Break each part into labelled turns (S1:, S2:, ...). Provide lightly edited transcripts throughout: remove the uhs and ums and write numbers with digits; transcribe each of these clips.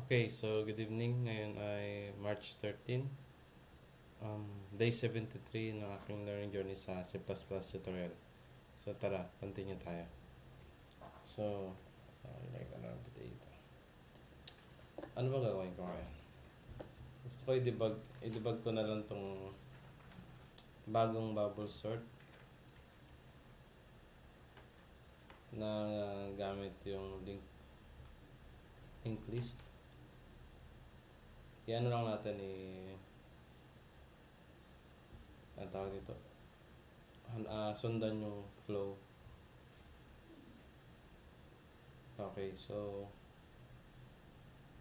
S1: Okay, so good evening. Ngayon ay March 13, day 73 ng aking learning journey sa C++ tutorial. So tara, continue tayo. So, like ano dito. Ano ba gagawin ko ngayon? Gusto ko i-debug ko na lang tong bagong bubble sort na gamit yung linked list. Yan lang natin ang tawag dito. Sundan yung flow. Okay, so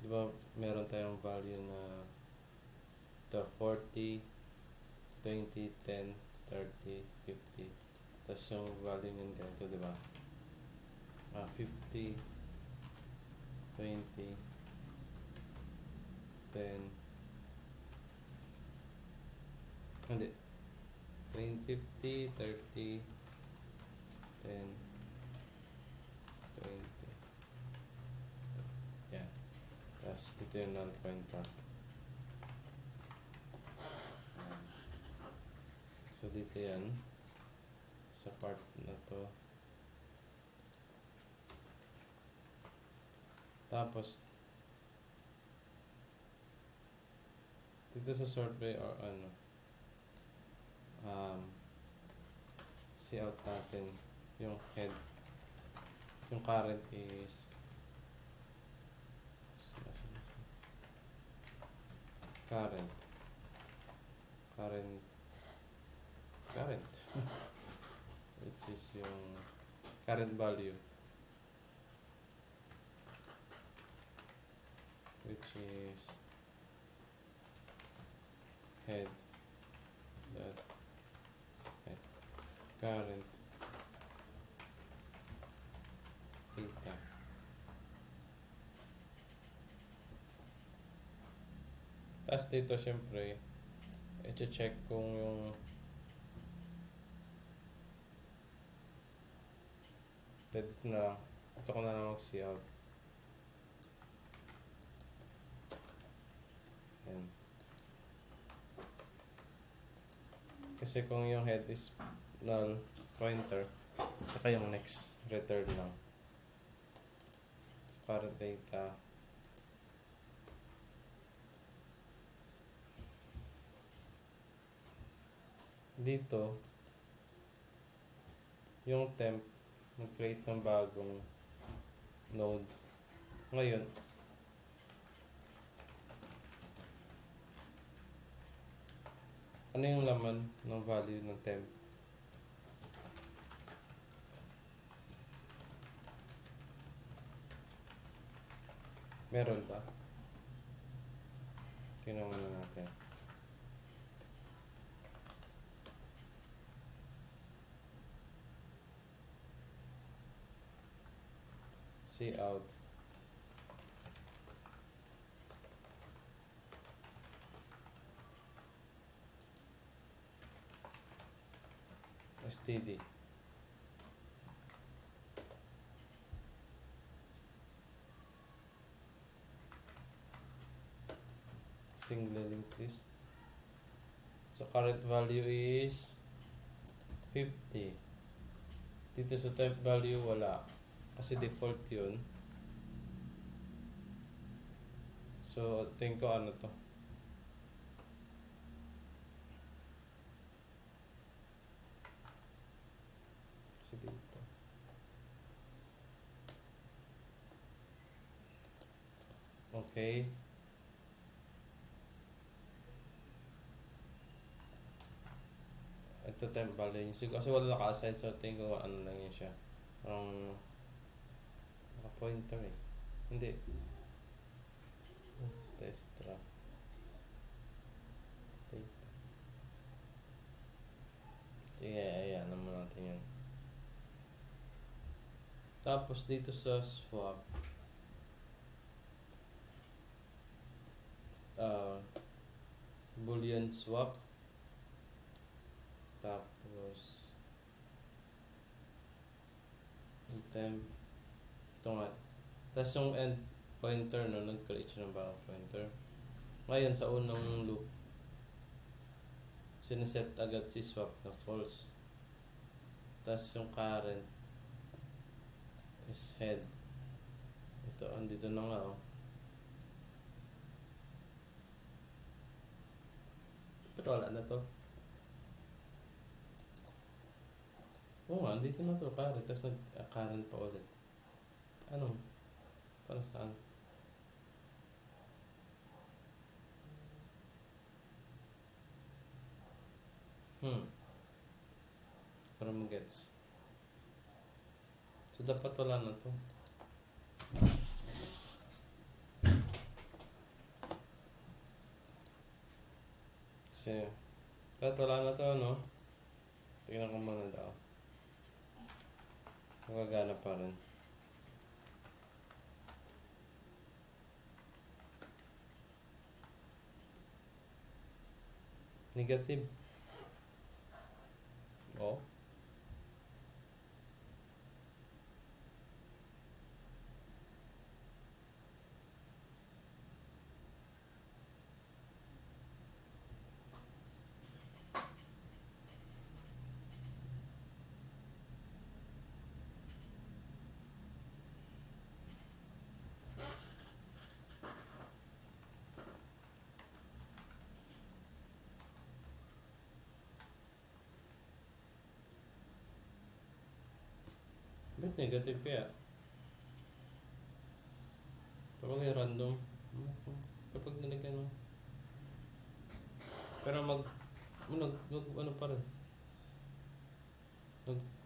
S1: di ba meron tayong value na 40, 20, 10, 30, 50. Tapos yung value nyo ganito, di ba? 50, 20, 10, hindi, 20, 50, 30, 10, 20. Yan. Tapos dito yung null pointer. So dito yan. Sa part na to. Tapos dito sa sort by or see out natin yung head. Yung current is current which is yung current value, which is head dot head current data. Tapos dito syempre i-check kung yung dito na ito ko na lang mag-see out. Yan. Kasi kung yung head is null pointer, saka yung next return lang. Current data. Dito, yung temp, mag-create ng bagong node. Ngayon, ano yung laman ng value ng temp? Meron ba? Tingnan muna natin. See out. STD. Single linked list. So current value is 50. Dito sa temp value wala. Kasi default yun. So tingin ko ano to. Kasi dito. Okay. Ito temp value niya. Kasi wala naka-assign, so tingin ko ano lang yun siya. Parang naka-pointer eh. Hindi. Testra. Data. Sige, ayan naman natin yan. Tapos dito sa swap, boolean swap. Tapos temp ito nga. Tapos yung end pointer, no? Nag-create siya ng bagong pointer. Ngayon, sa unang loop, sineset agad si swap na false. Tapos yung current is head. Ito, andito na nga, oh. Pero wala na to. Oo nga, andito na to, current. Tapos nag-current pa ulit. Ano? Para saan? Para mag-gets. So, dapat wala na to. Kasi, dapat wala na to, no? Tingnan ko muna daw. Magagana pa rin. Negative. Oh. Ba't negative kaya? Kapag may random, kapag nilagyan mo. Pero ano pa rin.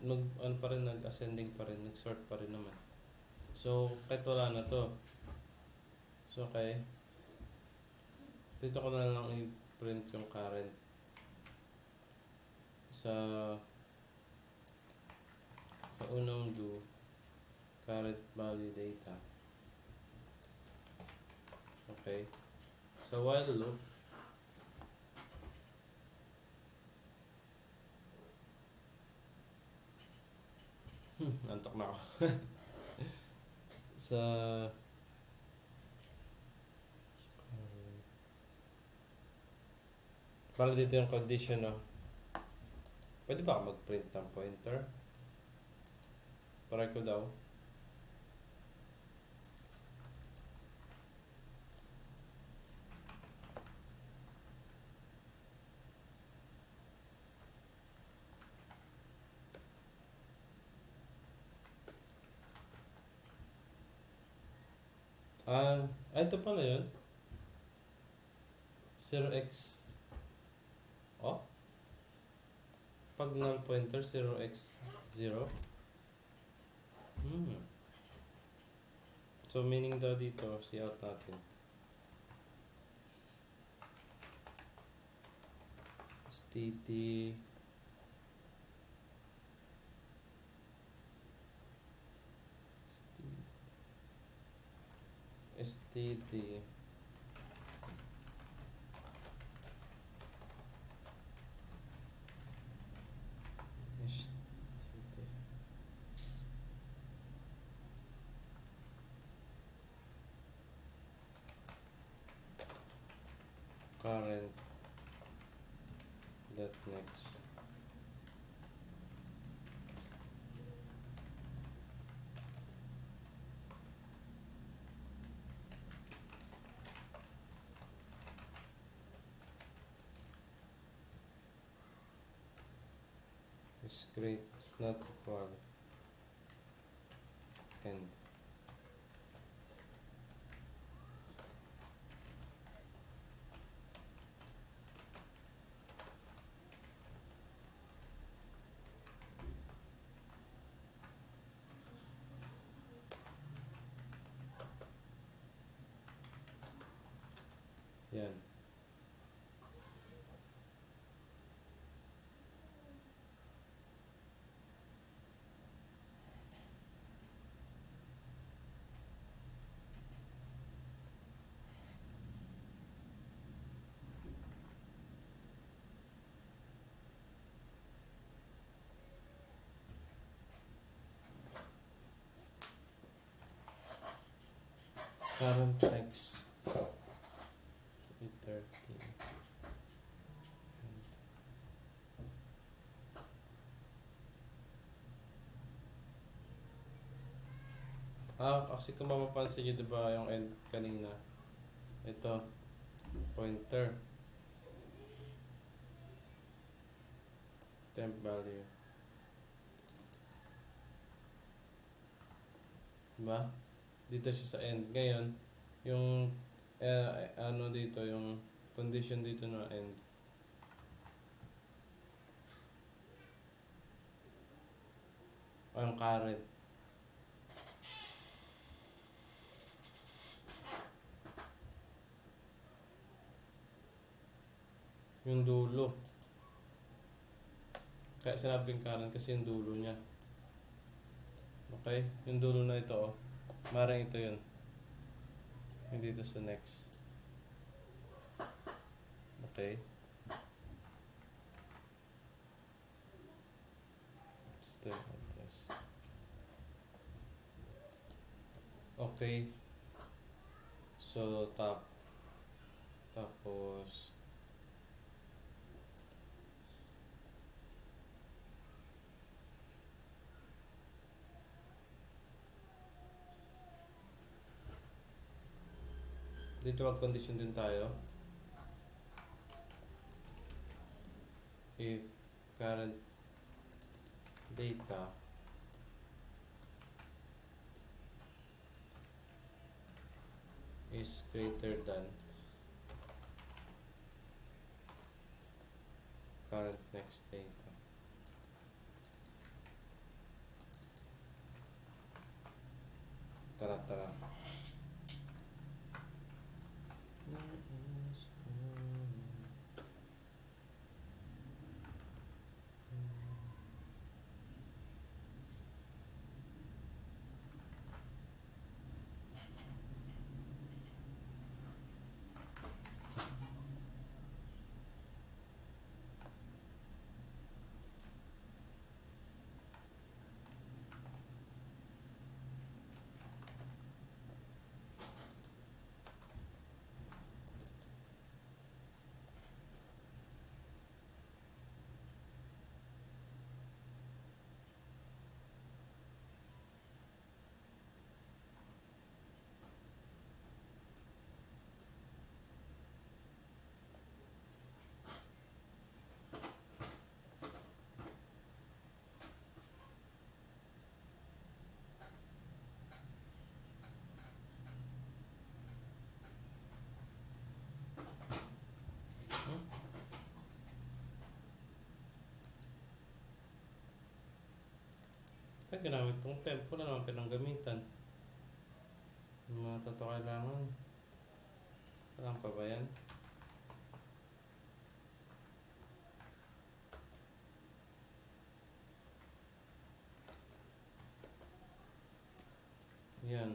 S1: Ano pa rin, nag-ascending pa rin, nag-sort pa rin naman. So, kahit wala na to. So, okay. Dito ko na lang i-print yung current sa unang do current value data. Okay. So, while loop, antok na ako. Sa para dito yung condition, no? Pwede ba mag-print ng pointer? Para ko daw. Ito pala yun. 0x. Oh? Pag null pointer, 0x 0. So, meaning daw dito, see out natin. STT STT current that next is great, not equal end. Yan. Current next 8:30. Kasi kung mapapansin nyo, diba yung end kanina, ito, pointer, temp value. Diba? Dito siya sa end. Ngayon, yung, ano dito, yung condition dito na end. Ang current. Yung dulo. Kaya sinabing current kasi yung dulo niya. Okay? Yung dulo na ito, oh. Maring ito yun. Yung dito sa next. Okay? Step of this. Okay. So, tapos, dito mag-condition din tayo. If current data is greater than current next data. Tara. Kaya ginamit kong temp, wala naman pinanggamitan. Yung mga totoo kailangan. Kailangan pa ba yan? Yan.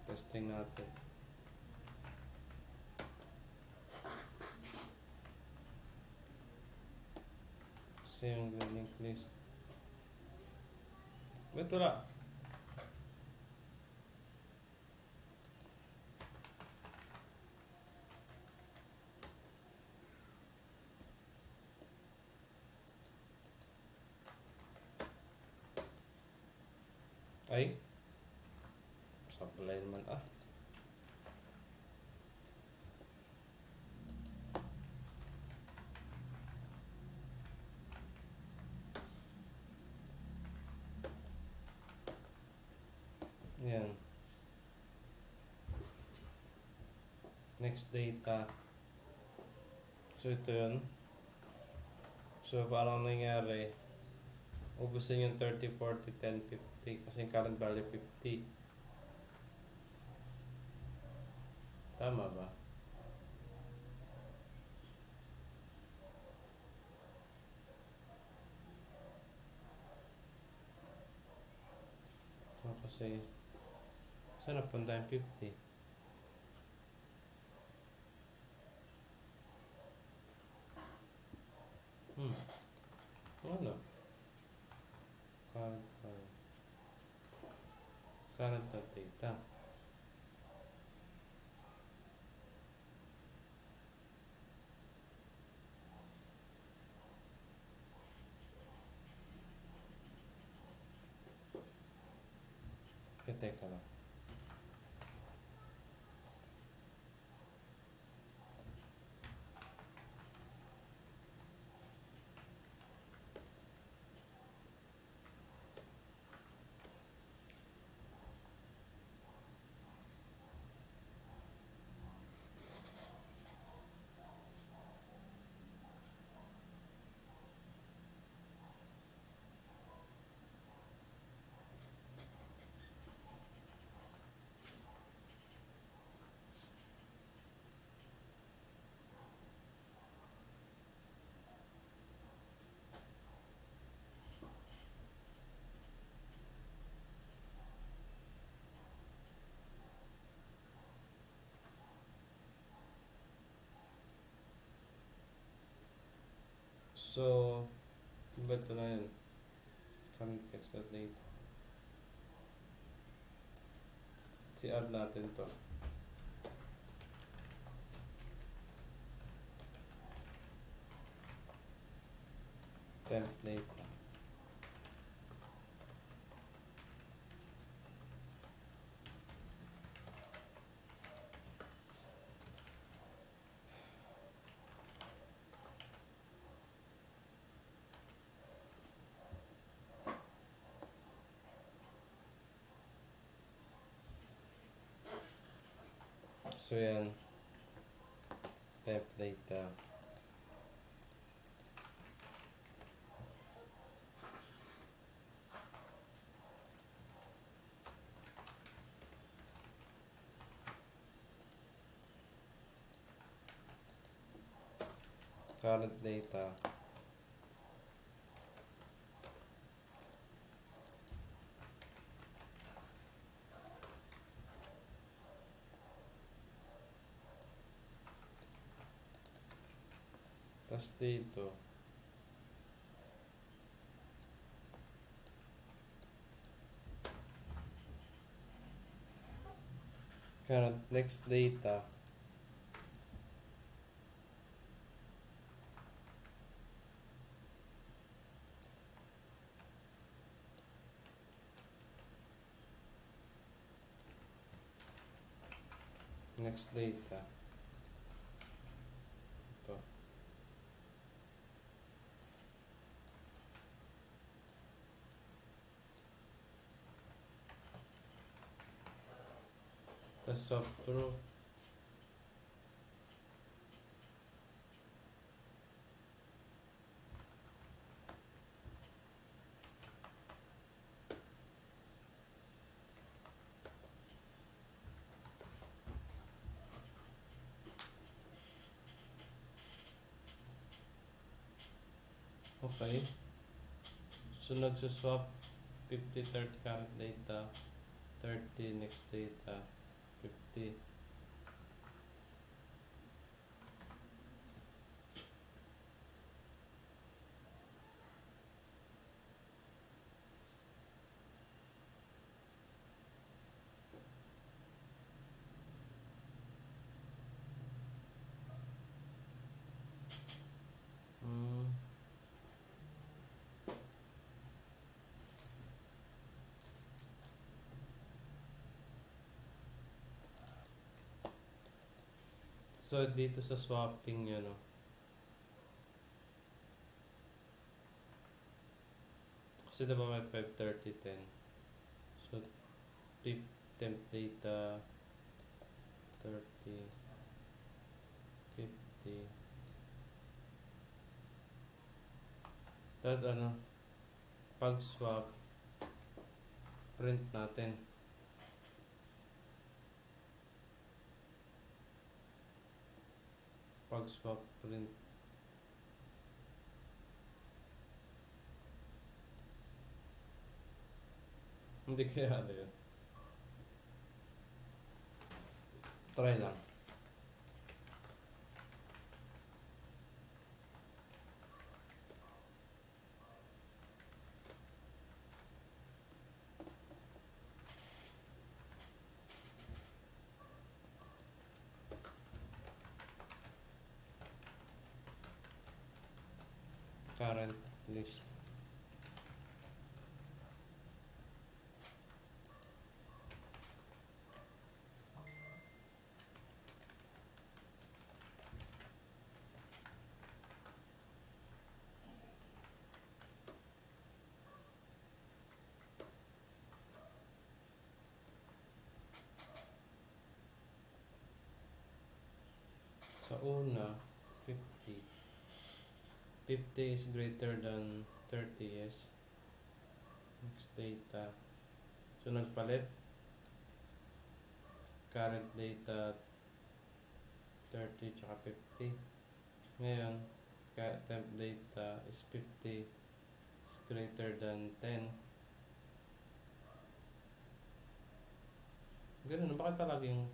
S1: Testing natin. Kasi yung link list. Ito na. Ay. Supply naman Yan. Next data. So So ito yun. So parang nangyari, ubusin yung 30, 40, 10, 50 kasi yung current value 50. Tama ba? So, kasi saan napunta yung 50? Ano? Current value. Current na data. Teka lang. So, ba ito na yun? Current text na data. Si-add natin to. Template. So yan, template. Current data. Tapos dito, current next data. Next data. Ito. Tapos soft true. Okay. So nagsuswap 50, 30 current data, 30 next data, 50. Hmm. So dito sa swapping yun, no? Kasi diba may 5, 30, 10. So temp data 30, 50, That pag swap, print natin. Pag swap, print. Hindi kaya ano yun. Try lang. Current list. Sa una, 50. 50 is greater than 30, yes. Next data. So, nagpalit. Current data, 30 tsaka 50. Ngayon, temp data is 50 is greater than 10. Ganun, bakit palaging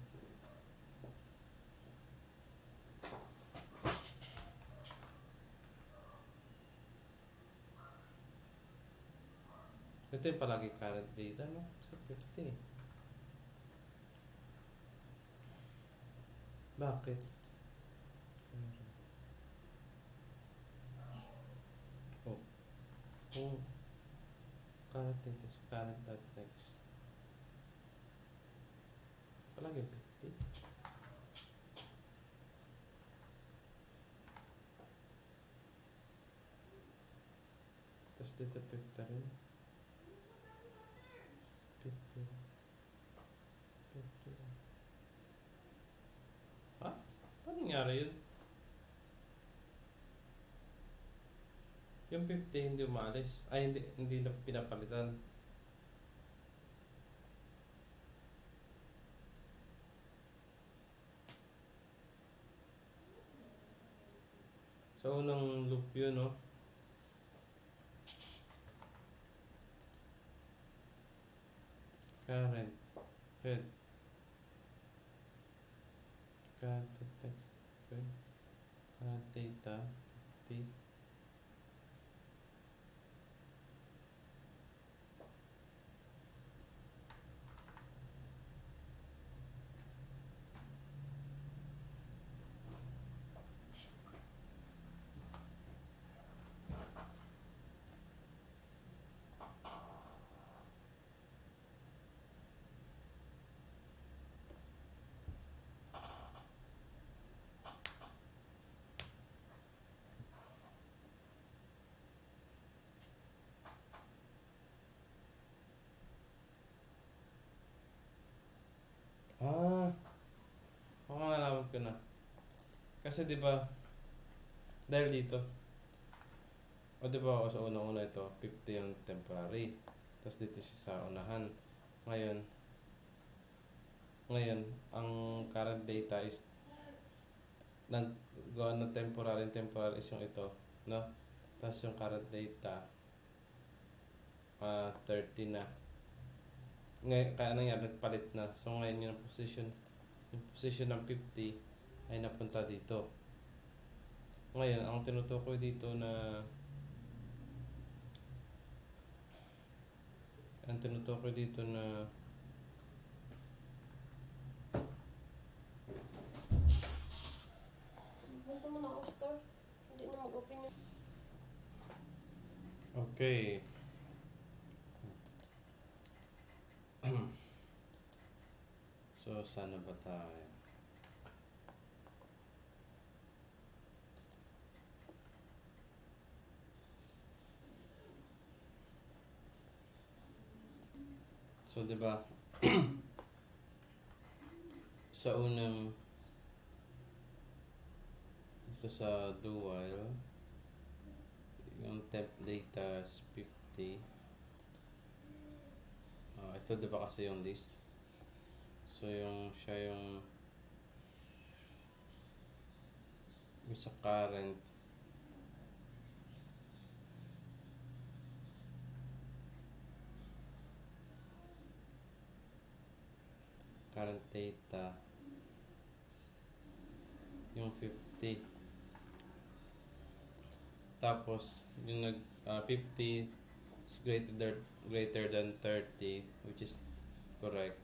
S1: ito yung palagi current data, no? Sa 50. Bakit? Oh. Oh. Current data is current.text. Palagi 50. Tapos dito 50 rin. 50. 50. Ha? Paano nangyari yun? Yung 50 hindi umalis. Ay, hindi na pinapalitan. Sa unang loop yun, no? Current. Head. Current text. Okay. Current data. 50. Ah, ako nalaman ko na. Kasi 'di ba dahil dito, o 'di ba sa una-una ito, 50 yung temporary. Tapos dito siya sa unahan. Ngayon, ang current data is nag-gawa na temporary is yung ito, no? Tapos yung current data 30 na. Ngayon, kaya nangyari, nagpalit na. So ngayon yung position ng 50 ay napunta dito. Ngayon, ang tinutukoy dito na
S2: Punta mo na ako store. Hindi na mag-open yun.
S1: okay. So, sana ba tayo? So, di ba? Sa unang ito sa do while yung temp data is 50. Ito diba kasi yung list. So siya yung sa current data yung 50. Tapos yung 50 is greater than 30, which is correct.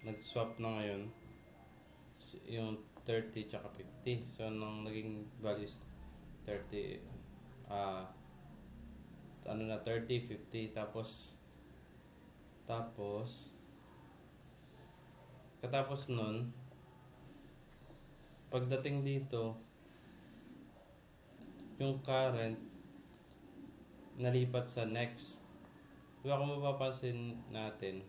S1: Nag-swap na ngayon yung 30 tsaka 50. So nang naging values 30, ano na 30, 50, tapos katapos nun, pagdating dito, yung current nalipat sa next. Diba kung mapapansin natin,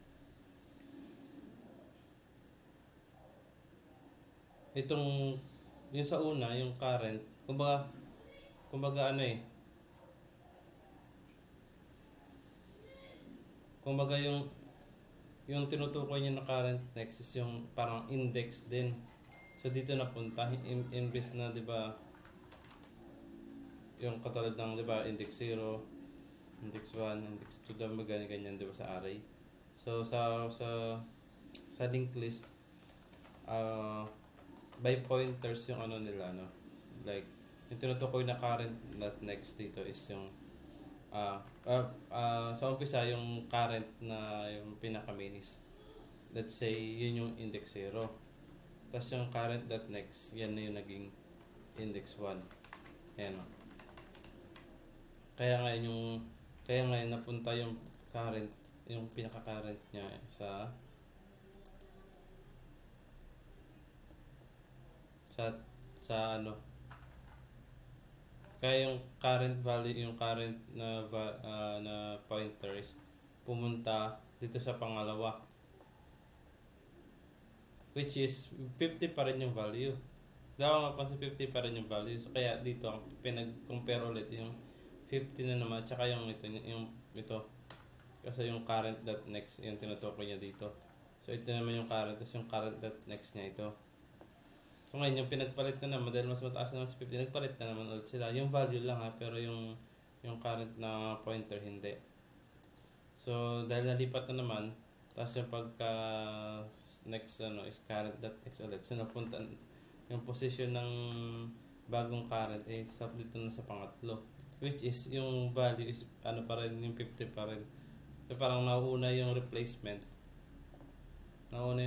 S1: itong yung sa una, yung current, kumbaga ano eh, kumbaga yung tinutukoy niya na current next is yung parang index din. So dito napunta, imbes na 'di ba yung katulad ng 'di ba index 0, index 1, index 2, dami ganyan 'di ba sa array. So sa linked list, by pointers yung ano nila, no? Like yung tinutukoy na current not next dito is yung sa umpisa yung current na yung pinaka-main is, let's say yun yung index 0. Tapos yung current dot next, yan na yung naging index 1. Ayan o. Kaya ngayon napunta yung current, yung pinaka-current niya sa ano. Kaya yung current value, yung current na pointers pumunta dito sa pangalawa, which is 50 pa rin yung value. Dapat mapansin 50 pa rin yung value. So kaya dito ang pinag-compare ulit yung 50 na naman tsaka yung ito. Kasi yung current dot next yung tinutukoy niya dito. So ito naman yung current, tapos yung current dot next niya ito. So ngayon yung pinagpalit na naman, dahil mas mataas na mas 50, nagpalit na naman ulit sila. Yung value lang ha, pero yung current na pointer hindi. So dahil nalipat na naman, tapos yung pagka next is current dot next ulit. So napunta yung position ng bagong current dito na sa pangatlo, which is yung value is ano pa rin, yung 50 pa rin. So parang nauna yung replacement. Nauna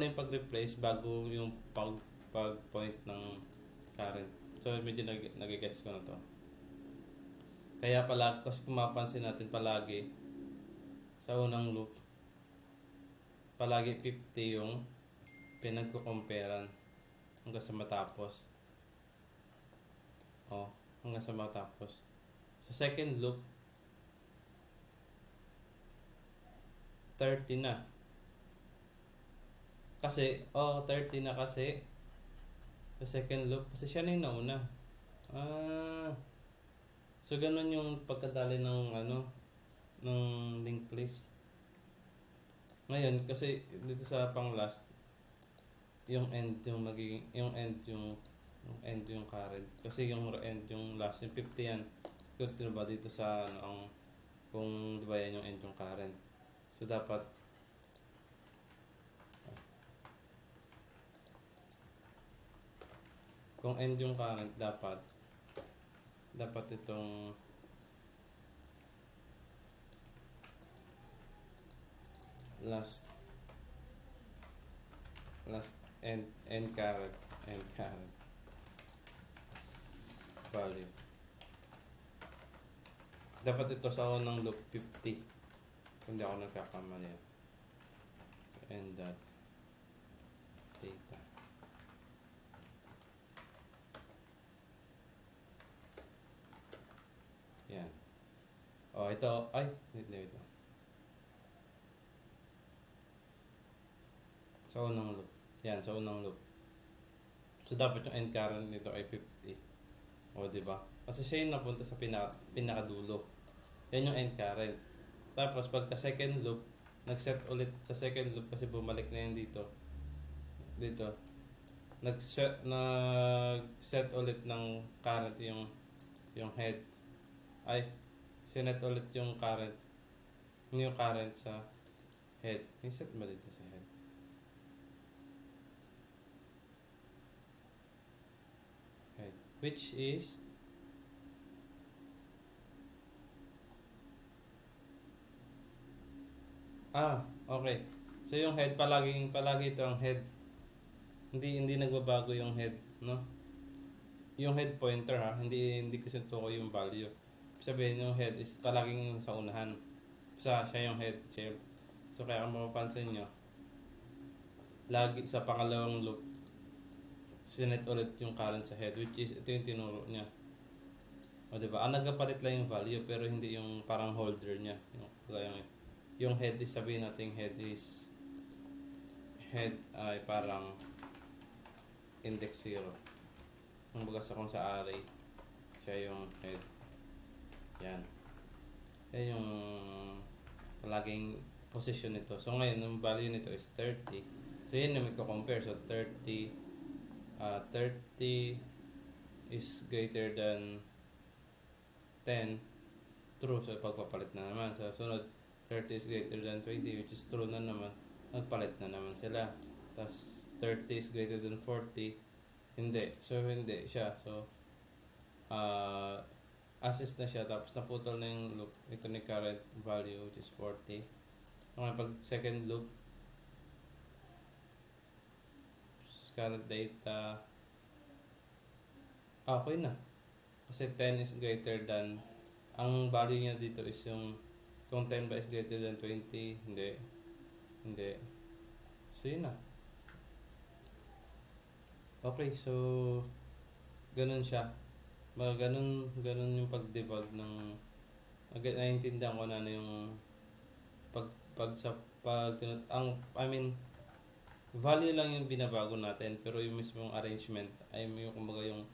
S1: yung pag-replace bago yung pag-point ng current. So medyo nag-guess ko na to. Kaya pala, kasi kung mapansin natin palagi sa unang loop, palagi 50 yung pinagko-comparean hanggang sa matapos. Hanggang sa matapos. Sa second loop, 30 na. Kasi, 30 na kasi sa second loop. Kasi siya na yung nauna. So, ganun yung pagkadali ng ng linked list. Ngayon, kasi dito sa pang last, yung end yung magiging, yung end yung current. Kasi yung end yung last, yung 50 yan. Kung diba dito sa kung diba yan yung end yung current. So, dapat kung end yung current, dapat itong last end current value, dapat ito sa unang loop 50 kung di ako nagkakamali. End that data. Yan. Ito. Ito. Sa unang loop. Yan, sa unang loop. So, dapat yung end current nito ay 50. O, di ba? Kasi siya yung napunta sa pinakadulo. Yan yung end current. Tapos, pagka second loop, nag-set ulit sa second loop kasi bumalik na yun dito. Dito. Nag-set ulit ng current yung head. Ay, sinet ulit yung current. Yung current sa head. Yung set ba dito sa head? Head. Which is okay. So yung head palagi ito ang head. Hindi nagbabago yung head, no? Yung head pointer ha, hindi kasi tukoy yung value. Sabihin yung head is palaging sa unahan. Siya yung head, siya. So kaya kung mapapansin nyo, lagi sa pangalawang loop, sinet ulit yung current sa head, which is ito yung tinuro niya. O diba? Nagpapalit lang yung value pero hindi yung parang holder niya. Yung head is, sabihin natin head ay parang index 0. Kumbaga kung sa array, siya yung head. Yan. Yan yung palaging position nito. So ngayon, yung value nito is 30. So yun na magko-compare. So 30 is greater than 10. True. So pagpapalit na naman. So sunod, 30 is greater than 20, which is true na naman. Nagpalit na naman sila. Tapos 30 is greater than 40. Hindi. So hindi siya. So assist na siya. Tapos naputol na yung loop. Ito ni current value, which is 40. Okay, pag second loop, current data, okay na. Kasi 10 is greater than, ang value niya dito is yung, kung 10 ba is greater than 20, hindi. So yun na. Okay, so ganun siya. Ganun yung pag-debug ng, naiintindihan ko na yung value lang yung binabago natin pero yung mismong arrangement ay yung kumbaga yung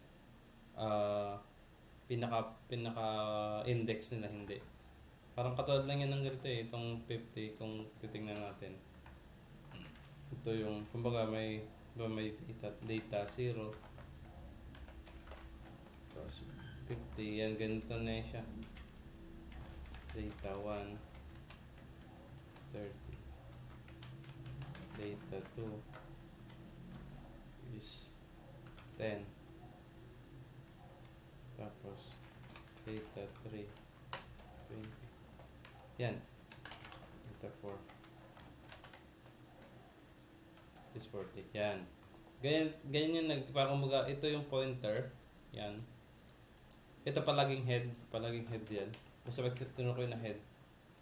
S1: pinaka index nila hindi. Parang katulad lang yan ng ganito itong 50 kung titingnan natin. Ito yung kumbaga may data 0. Tapos 50 yan ganito na siya. Data 1 30. Data 2 is 10. Tapos data 3 20. Yan. Data 4 is 40. Yan. Ganyan yung kumbaga ito yung pointer. Yan. Ito palaging head yan. Basta tinuro ko yung head.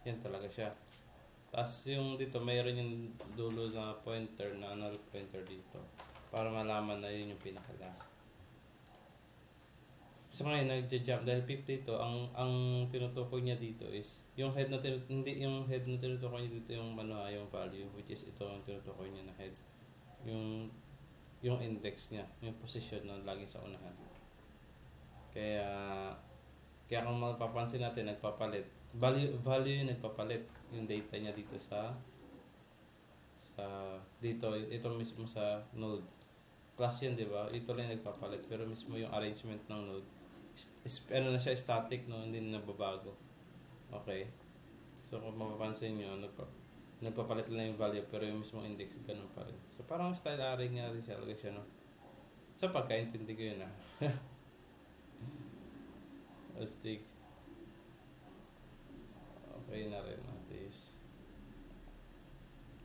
S1: Yan talaga siya. Tapos yung dito, mayroon yung dulo na pointer, na null pointer dito. Para malaman na yun yung pinaka-last. So ngayon, nag-jump. Dahil 50 ito, ang tinutukoy niya dito is, yung head na tinutukoy niya dito yung yung value, which is ito ang tinutukoy niya na head. Yung index niya, yung position na lagi sa unahan. Kaya kung mapapansin natin, nagpapalit. Value yung nagpapalit. Yung data niya dito dito, ito mismo sa node. Class yan, di ba? Ito lang nagpapalit. Pero mismo yung arrangement ng node, na siya, static, no? Hindi na nababago. Okay. So, kung mapapansin nyo, nagpapalit lang yung value, pero yung mismo index, ganun pa rin. So, parang style array nga rin siya, no? So, pagkaintindi ko yun, Astig. Okay na rin. At least,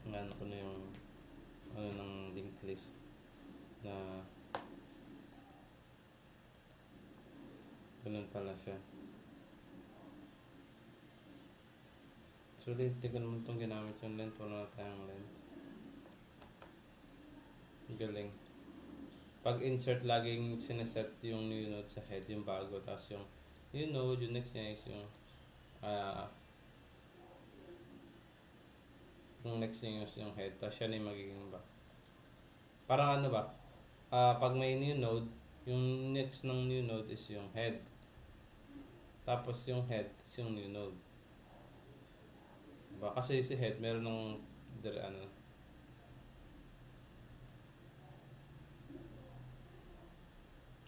S1: ngano ko na yung ng linked list na ganun pala siya. So, hindi ko naman itong ginamit yung length. Wala na tayong length. Galing. Pag insert, laging sineset yung new node sa head, yung bago. Tapos yung new node, yung next niya is yung next niya is yung head. Tapos siya na yung magiging back. Parang ano ba? Pag may new node, yung next ng new node is yung head. Tapos yung head is yung new node. Diba? Kasi si head meron ng ano,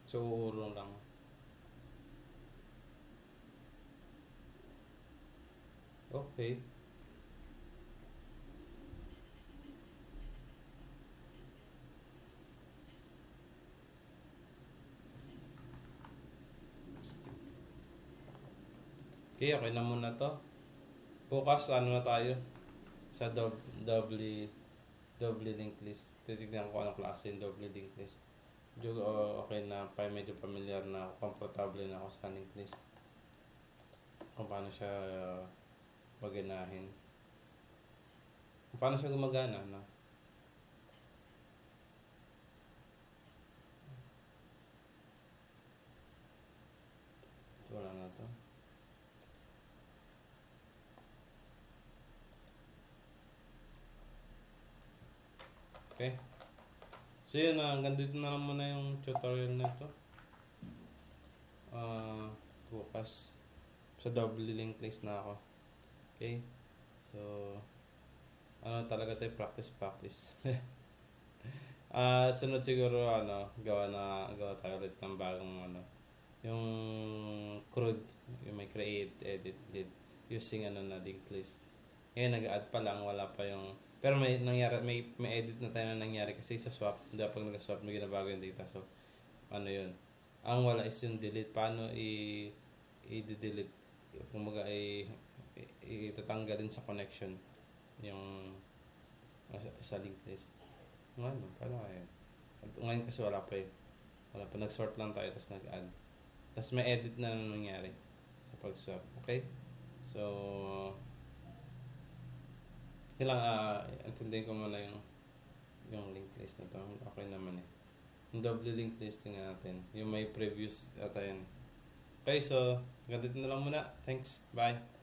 S1: so uurong lang. Okay. Okay, okay na muna to. Bukas, ano na tayo? Sa double linked list. Titignan ko anong klase yung double linked list. Medyo okay na, medyo familiar na ako, komportable na ako sa linked list. Kung paano siya paganahin. Kung paano siya gumagana, no? Wala na to. Okay. So yun, hanggang dito na lang muna yung tutorial na ito. Bukas sa double link list na ako. Okay. So, ano talaga tayo, practice. Sunod siguro, gawa tayo ulit ng bagong yung crude, yung may create, edit, lead, using link list. Ngayon, nag-add pa lang, wala pa yung, pero may nangyari, may edit na tayo na nangyari kasi sa swap, pag nag-swap, may ginabago yung data. So, yun. Ang wala is yung delete. Paano i-delete? Kumaga, itatanggalin sa connection yung sa link list. Ngayon, paano kaya? Ngayon kasi wala pa wala pa, nag-sort lang tayo tapos nag-add. Tapos may edit na nangyari sa pag-swap. Okay? So, kailangan intindihin ko muna yung link list na to. Okay naman yung double link listing natin. Yung may previous ata yan. Okay, so, ganito na lang muna. Thanks. Bye.